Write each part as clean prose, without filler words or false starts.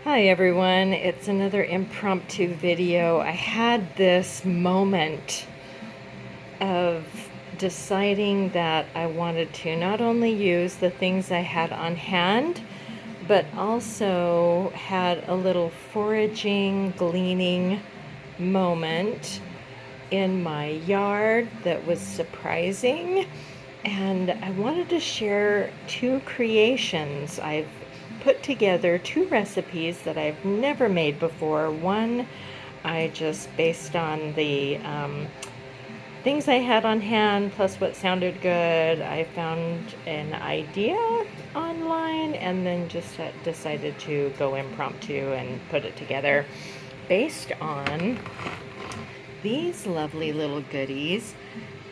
Hi everyone, it's another impromptu video. I had this moment of deciding that I wanted to not only use the things I had on hand, but also had a little foraging, gleaning moment in my yard that was surprising. And I wanted to share two creations. I've put together two recipes that I've never made before. One, I just based on the things I had on hand plus what sounded good. I found an idea online and then just decided to go impromptu and put it together based on these lovely little goodies.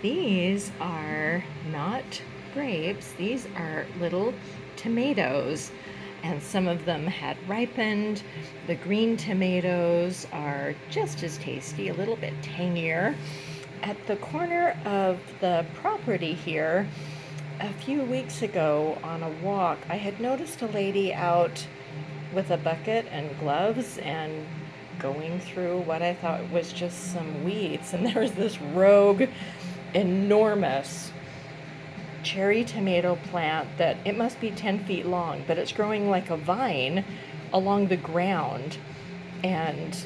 These are not grapes, these are little tomatoes, and some of them had ripened. The green tomatoes are just as tasty, a little bit tangier. At the corner of the property here, a few weeks ago on a walk, I had noticed a lady out with a bucket and gloves and going through what I thought was just some weeds. And there was this rogue, enormous cherry tomato plant that it must be 10 feet long, but it's growing like a vine along the ground. And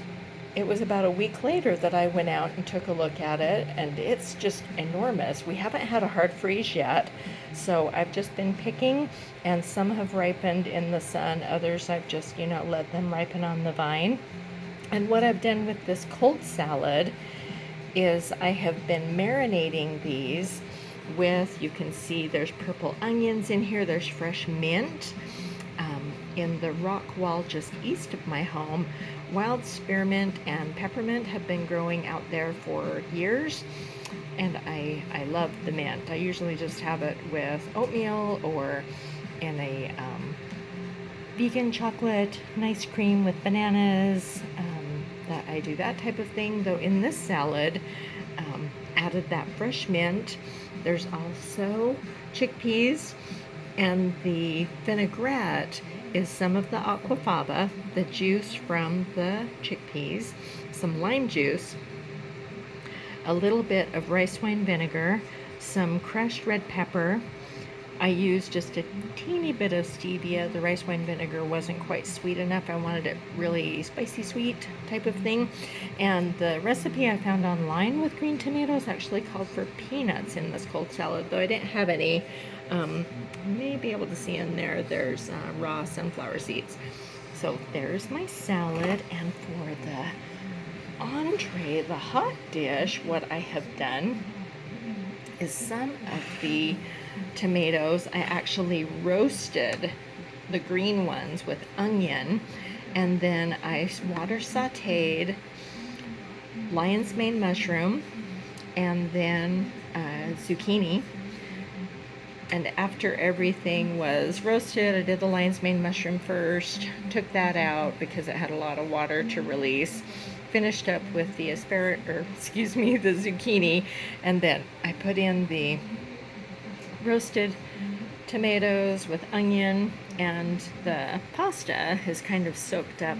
it was about a week later that I went out and took a look at it, and it's just enormous. We haven't had a hard freeze yet, so I've just been picking, and some have ripened in the sun. Others I've just, let them ripen on the vine. And what I've done with this cold salad is I have been marinating these with, you can see there's purple onions in here, there's fresh mint. In the rock wall just east of my home, wild spearmint and peppermint have been growing out there for years, and I love the mint. I usually just have it with oatmeal or in a vegan chocolate, nice cream with bananas. That I do that type of thing, though in this salad, added that fresh mint. There's also chickpeas, and the vinaigrette is some of the aquafaba, the juice from the chickpeas, some lime juice, a little bit of rice wine vinegar, some crushed red pepper. I used just a teeny bit of stevia. The rice wine vinegar wasn't quite sweet enough. I wanted it really spicy sweet type of thing. And the recipe I found online with green tomatoes actually called for peanuts in this cold salad, though I didn't have any. You may be able to see in there, there's raw sunflower seeds. So there's my salad, and for the entree, the hot dish, what I have done is some of the tomatoes, I actually roasted the green ones with onion, and then I water sauteed lion's mane mushroom and then zucchini. And after everything was roasted, I did the lion's mane mushroom first, took that out because it had a lot of water to release, finished up with the the zucchini, and then I put in the roasted tomatoes with onion, and the pasta has kind of soaked up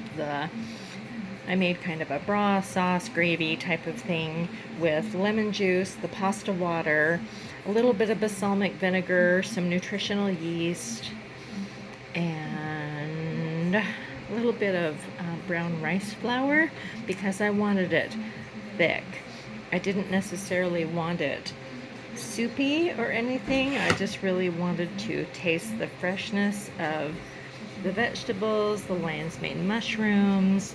I made kind of a broth, sauce, gravy type of thing with lemon juice, the pasta water, a little bit of balsamic vinegar, some nutritional yeast, and a little bit of brown rice flour because I wanted it thick. I didn't necessarily want it soupy or anything. I just really wanted to taste the freshness of the vegetables, the lion's mane mushrooms,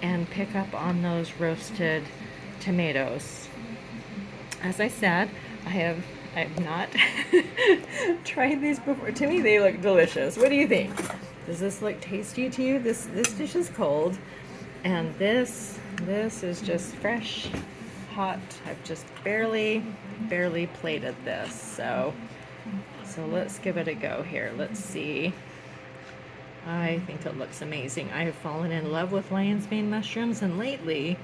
and pick up on those roasted tomatoes. As I said, I've not tried these before. To me, they look delicious. What do you think? Does this look tasty to you? This dish is cold, and this is just fresh, hot. I've just barely plated this. So let's give it a go here. Let's see. I think it looks amazing. I have fallen in love with lion's mane mushrooms, and lately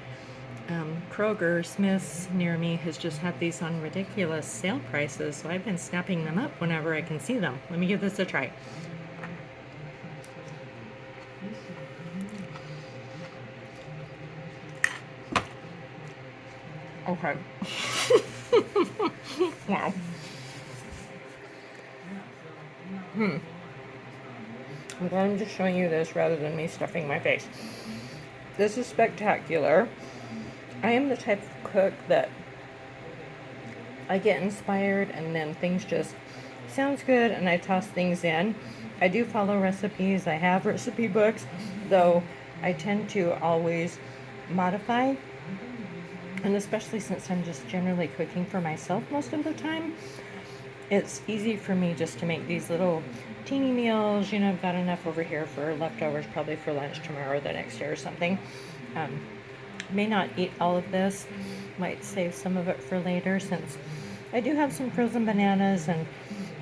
Kroger, Smith's near me, has just had these on ridiculous sale prices, so I've been snapping them up whenever I can see them. Let me give this a try. Okay. Wow. I'm glad I'm just showing you this rather than me stuffing my face. This is spectacular. I am the type of cook that I get inspired and then things just sounds good and I toss things in. I do follow recipes. I have recipe books, though I tend to always modify. And especially since I'm just generally cooking for myself most of the time, it's easy for me just to make these little teeny meals. You know, I've got enough over here for leftovers, probably for lunch tomorrow or the next day or something. May not eat all of this, might save some of it for later since I do have some frozen bananas, and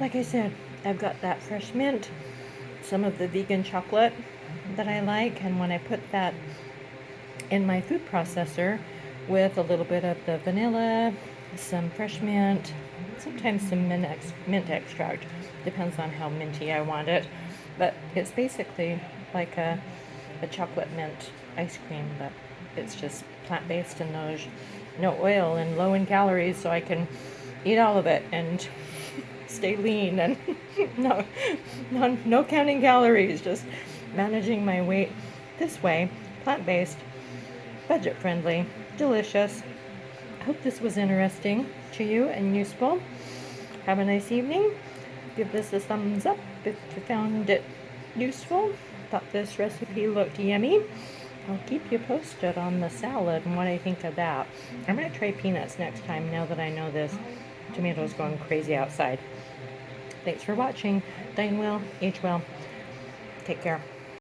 like I said, I've got that fresh mint, some of the vegan chocolate that I like, and when I put that in my food processor with a little bit of the vanilla, some fresh mint, sometimes some mint extract, depends on how minty I want it, but it's basically like a chocolate mint ice cream, but it's just plant-based and no oil and low in calories, so I can eat all of it and stay lean and no counting calories, just managing my weight this way, plant-based, budget friendly, delicious. I hope this was interesting to you and useful. Have a nice evening. Give this a thumbs up if you found it useful. Thought this recipe looked yummy. I'll keep you posted on the salad and what I think of that. I might try peanuts next time now that I know this tomato's going crazy outside. Thanks for watching. Dine well, age well. Take care.